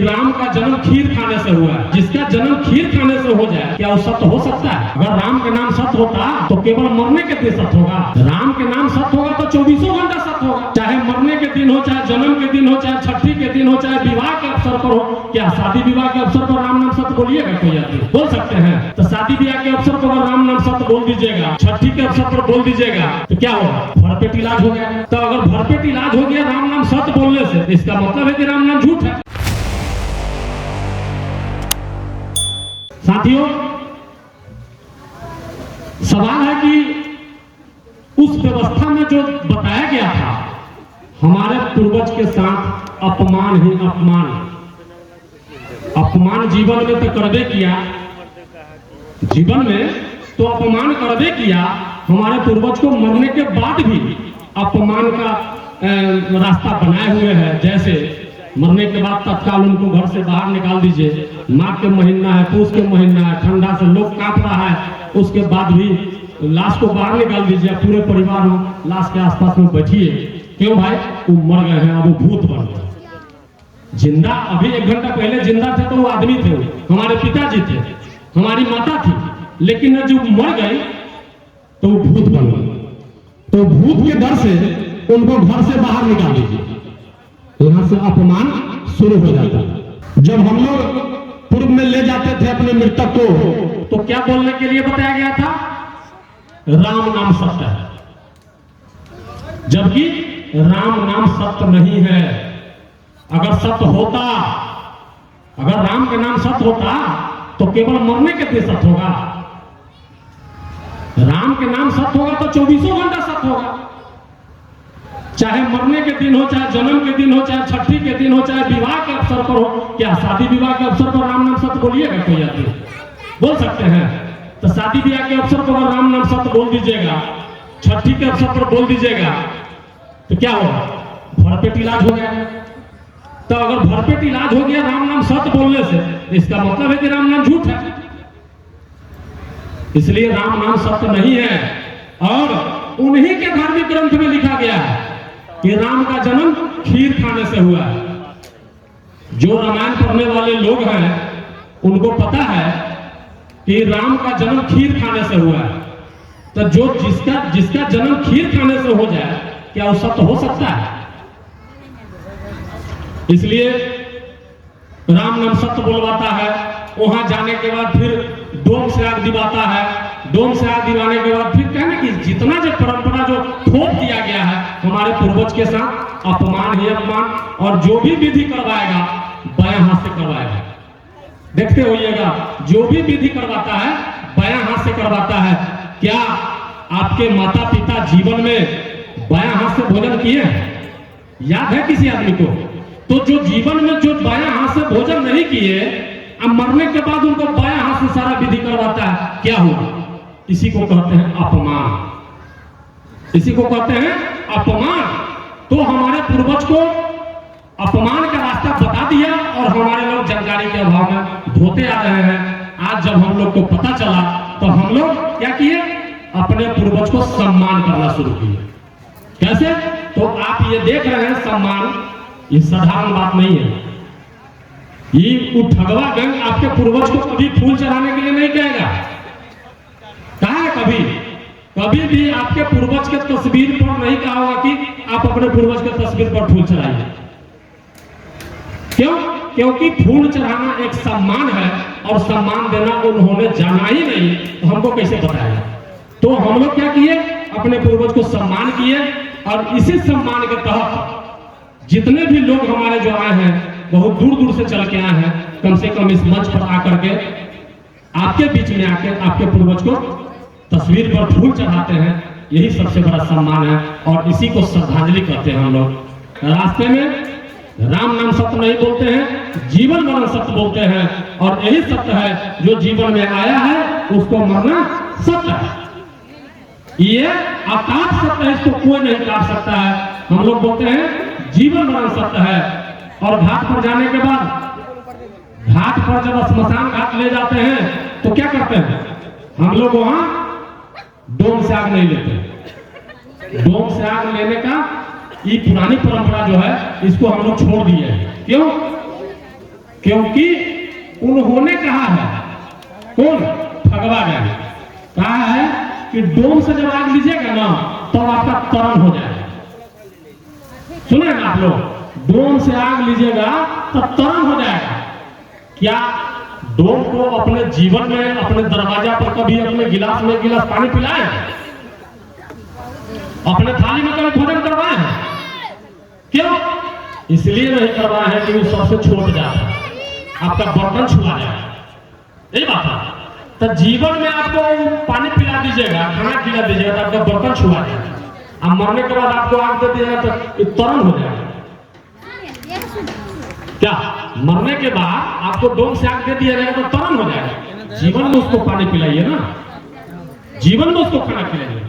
राम का जन्म खीर खाने से हुआ है। जिसका जन्म खीर खाने से हो जाए क्या वो सत्य हो सकता है? अगर राम के नाम सत्य होता तो केवल मरने के दिन सत्य होगा। राम के नाम सत्य होगा तो 24 घंटा सत्य होगा। चाहे मरने के दिन हो, चाहे जन्म के दिन हो, चाहे छठी के दिन हो, चाहे विवाह के अवसर पर हो। क्या शादी विवाह के अवसर पर राम नाम सत्य बोलिएगा? कोई आदमी बोल सकते हैं? तो शादी विवाह के अवसर पर राम नाम सत्य बोल दीजिएगा, छठी के अवसर पर बोल दीजिएगा, तो क्या होगा? भरपेट इलाज हो गया। तो अगर भरपेट इलाज हो गया राम नाम सत्य बोलने से, इसका मतलब है कि राम नाम झूठ है। साथियों, सवाल है कि उस व्यवस्था में जो बताया गया था, हमारे पूर्वज के साथ अपमान ही अपमान जीवन में तो करबे किया, जीवन में तो अपमान करबे किया। हमारे पूर्वज को मरने के बाद भी अपमान का रास्ता बनाए हुए हैं। जैसे मरने के बाद तत्काल उनको घर से बाहर निकाल दीजिए। माघ के महीना है, पूस के महीना है, ठंडा से लोग कांप रहा है, उसके बाद भी लाश को बाहर निकाल दीजिए। पूरे परिवार लाश के आसपास में बैठिए। क्यों भाई? वो मर गए हैं, अब वो भूत बन गए। जिंदा अभी 1 घंटा पहले जिंदा थे तो वो आदमी थे, हमारे पिताजी थे, हमारी माता थी, लेकिन जो मर गए तो वो भूत बन गए। तो भूत के डर से उनको घर से बाहर निकाल दीजिए। यहाँ से अपमान शुरू हो जाता है। जब हम लोग पूर्व में ले जाते थे अपने मृतक को, तो क्या बोलने के लिए बताया गया था? राम नाम सत्य है। जबकि राम नाम सत्य नहीं है। अगर सत्य होता, अगर राम के नाम सत्य होता तो केवल मरने के दिन सत्य होगा। राम के नाम सत्य होगा तो 24 घंटा सत्य होगा। चाहे मरने के दिन हो, चाहे जन्म के दिन हो, चाहे छठी के दिन हो, चाहे विवाह के अवसर पर हो। क्या शादी विवाह के अवसर पर राम नाम सत्य बोलिएगा? कोई आदमी बोल सकते हैं? तो शादी विवाह के अवसर पर राम नाम सत्य बोल दीजिएगा, छठी के अवसर पर बोल दीजिएगा, तो क्या होगा? भरपेट इलाज हो गया। तो अगर भरपेट इलाज हो गया राम नाम सत्य बोलने से, इसका मतलब है कि राम नाम झूठ है। इसलिए राम नाम सत्य नहीं है। और उन्हीं के धार्मिक ग्रंथ में लिखा गया है कि राम का जन्म खीर खाने से हुआ है। जो रामायण पढ़ने वाले लोग हैं उनको पता है कि राम का जन्म खीर खाने से हुआ है। तो जो जिसका जन्म खीर खाने से हो जाए क्या वो सत्य हो सकता है? इसलिए राम नाम सत्य बोलवाता है। वहां जाने के बाद फिर डोम से आग दिवाता है। डोम से आग दिवाने के बाद फिर कहने कि जितना जो परंपरा जो थोप दिया गया है हमारे पूर्वज के साथ, अपमान ही अपमान। और जो भी विधि करवाएगा बायां हाथ से करवाएगा। देखते होइएगा, जो भी विधि करवाता है बायां हाथ से करवाता है। क्या आपके माता पिता जीवन में बायां हाथ से भोजन किए हैं? याद है किसी आदमी को? तो जो जीवन में जो बायां हाथ से भोजन नहीं किए, अब मरने के बाद उनको बायां हाथ से सारा विधि करवाता है, क्या हुआ? इसी को कहते हैं अपमान। इसी को कहते हैं अपमान। तो हमारे पूर्वज को अपमान का रास्ता बता दिया और हमारे लोग जानकारी के अभाव में धोते आ रहे हैं। आज जब हम लोग को पता चला तो हम लोग क्या किए? अपने पूर्वज को सम्मान करना शुरू किए। कैसे? तो आप ये देख रहे हैं सम्मान, ये साधारण बात नहीं है। ये ठगवा गंग आपके पूर्वज को कभी फूल चढ़ाने के लिए नहीं कहेगा। कहा है कभी? कभी भी आपके पूर्वज के तस्वीर पर नहीं कहा होगा कि आप अपने पूर्वज के तस्वीर पर फूल चढ़ाइए। क्यों? क्योंकि फूल चढ़ाना एक सम्मान है और सम्मान देना उन्होंने जाना ही नहीं, तो हमको कैसे बताया? तो हम लोग क्या किए? अपने पूर्वज को सम्मान किए। और इसी सम्मान के तहत जितने भी लोग हमारे जो आए हैं, बहुत दूर दूर से चल के आए हैं, कम से कम इस मंच पर आकर के आपके बीच में आके आपके पूर्वज को तस्वीर पर फूल चढ़ाते हैं। यही सबसे बड़ा सम्मान है और इसी को श्रद्धांजलि कहते हैं। हम लोग रास्ते में राम नाम सत्य नहीं बोलते हैं, जीवन मरण सत्य बोलते हैं। और यही सत्य है, जो जीवन में आया है उसको मरना सत्य है। ये अकाट सत्य है, इसको कोई नहीं काट सकता है। हम लोग बोलते हैं जीवन मरण सत्य है। और घाट पर जाने के बाद, घाट पर जब स्मशान घाट ले जाते हैं तो क्या करते हैं? हम लोग वहां डोम से आग नहीं लेते। डोम से आग लेने का ये पुरानी परंपरा जो है, इसको हम लोग छोड़ दिए हैं। क्यों? क्योंकि उन्होंने कहा है, कौन? भगवा जाने कहा है कि डोम से जब आग लीजिएगा ना तो आपका तरन हो जाएगा। सुने ना आप लोग, डोम से आग लीजिएगा तो तरन हो जाएगा। क्या डोम को अपने जीवन में अपने दरवाजा पर कभी अपने गिलास में गिलास पानी पिलाए? अपने थाली में कभी भोजन करवाए हैं? क्यों? इसलिए नहीं करवाए हैं कि वो सबसे छोट जाता है, आपका बर्तन छुआ जाए। यही बात है। तो जीवन में आपको पानी पिला दीजिएगा, खाना खिला दीजिएगा तो आपका बर्तन छुआ जाएगा। अब मरने के बाद आपको आग दे दिएगा तो तुरंत हो जाएगा। क्या मरने के बाद आपको डोम से आग दे दिया जाएगा तो तुरंत हो जाएगा? जीवन में उसको पानी पिलाइए ना, जीवन में उसको खाना खिलाइए।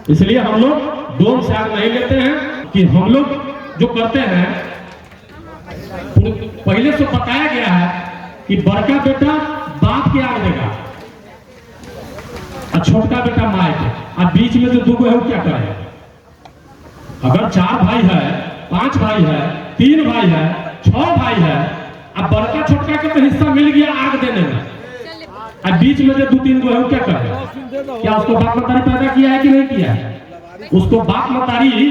इसलिए हम लोग डोम से आग नहीं लेते हैं। कि हम लोग जो करते हैं, पहले से बताया गया है कि बड़का बेटा बाप की आग देगा और छोटका बेटा माए के, और बीच में जो दो है वो क्या करेगा? अगर 4 भाई है, 5 भाई है, 3 भाई है, 6 भाई है, अब बड़का छोटका के तो हिस्सा मिल गया आग देने में, और बीच में जो 2-3 गो है वो क्या करेगा? क्या उसको बाप मतारी पैदा किया है कि नहीं किया है? उसको बाप मतारी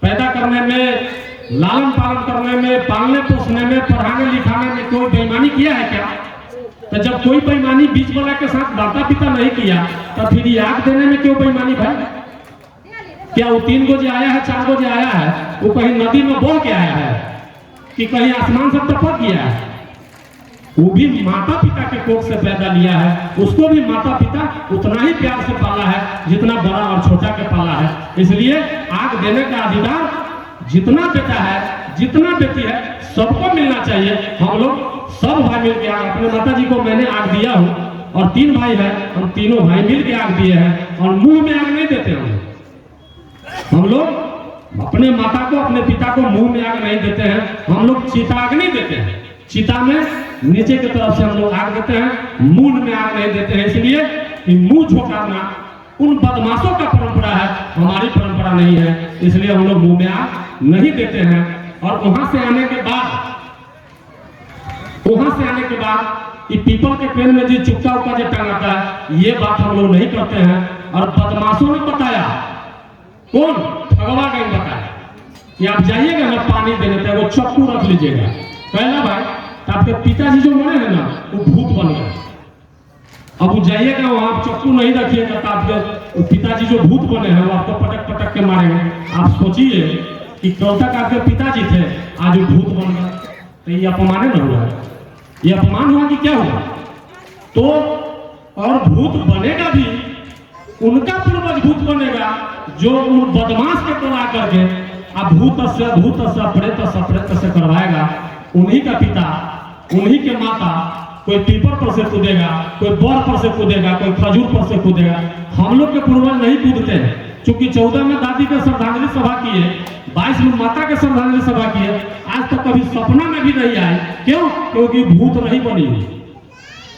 पैदा करने में, लालन पालन करने में, पालने पोसने में, पढ़ाने लिखाने में कोई बेईमानी किया है क्या? तो जब कोई बेईमानी बीच वाला के साथ माता पिता नहीं किया तो फिर ये आग देने में क्यों बेईमानी भाई? क्या वो 3 गो जो आया है, 4 गो जो आया है, वो कहीं नदी में बह के आया है कि कहीं आसमान से टपक गया है? वो भी माता पिता के कोख से पैदा लिया है, उसको भी माता पिता उतना ही प्यार से पाला है जितना बड़ा और छोटा के पाला है। इसलिए आग देने का अधिकार जितना बेटा है, जितना बेटी है, सबको मिलना चाहिए। हम लोग सब भाई मिल के, अपने माता जी को मैंने आग दिया हूँ और 3 भाई है, हम तीनों भाई मिल के आग दिए हैं और मुंह में आग नहीं देते हम लोग अपने माता को, अपने पिता को मुंह में आग नहीं देते हैं। हम लोग चिता आग नहीं देते हैं, चिता में नीचे की तरफ से हम लोग आग देते हैं, मुंह में आग नहीं देते हैं। इसलिए कि मुंह झोंकाना उन बदमाशों का परंपरा है, हमारी परंपरा नहीं है। इसलिए हम लोग मुंह में आग नहीं देते हैं। और वहां से आने के बाद ये पीपल के पेड़ में जो चुपका उक्का जो टंगाता है, ये बात हम लोग नहीं करते हैं। और बदमाशों ने बताया, कौन? भगवा गैंग बताया कि आप जाइएगा ना पानी देने पे, वो चक्कू रख लीजिएगा। कहना भाई तो आपके पिताजी जो मरे हैं ना, वो भूत बन गए। अब वो जाइएगा वहां, आप चक्कू नहीं रखिएगा तो आपके पिताजी जो भूत बने हैं वो आपको पटक पटक के मारेंगे। आप सोचिए कि कल तक आपके पिताजी थे, आज वो भूत बन गए, तो ये अपमान न हुआ? ये अपमान हुआ कि क्या हुआ? तो और भूत बनेगा भी उनका पूर्वज भूत बनेगा जो उन बदमाश के को ला करके अब भूत से प्रेत से करवाएगा। उन्हीं का पिता, उन्हीं के माता, कोई पीपर पर से कूदेगा, कोई बर पर से कूदेगा, कोई खजूर पर से कूदेगा। हम लोग के पूर्वज नहीं कूदते हैं, क्योंकि 14 में दादी के श्रद्धांजलि सभा किए, 22 में माता के श्रद्धांजलि सभा किए, आज तक कभी सपना में भी नहीं आए। क्यों? क्योंकि भूत नहीं बनी,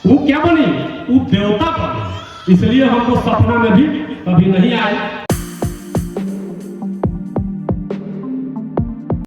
वो क्या बनी? वो देवता बनी। इसलिए हमको सपना में भी कभी नहीं आए।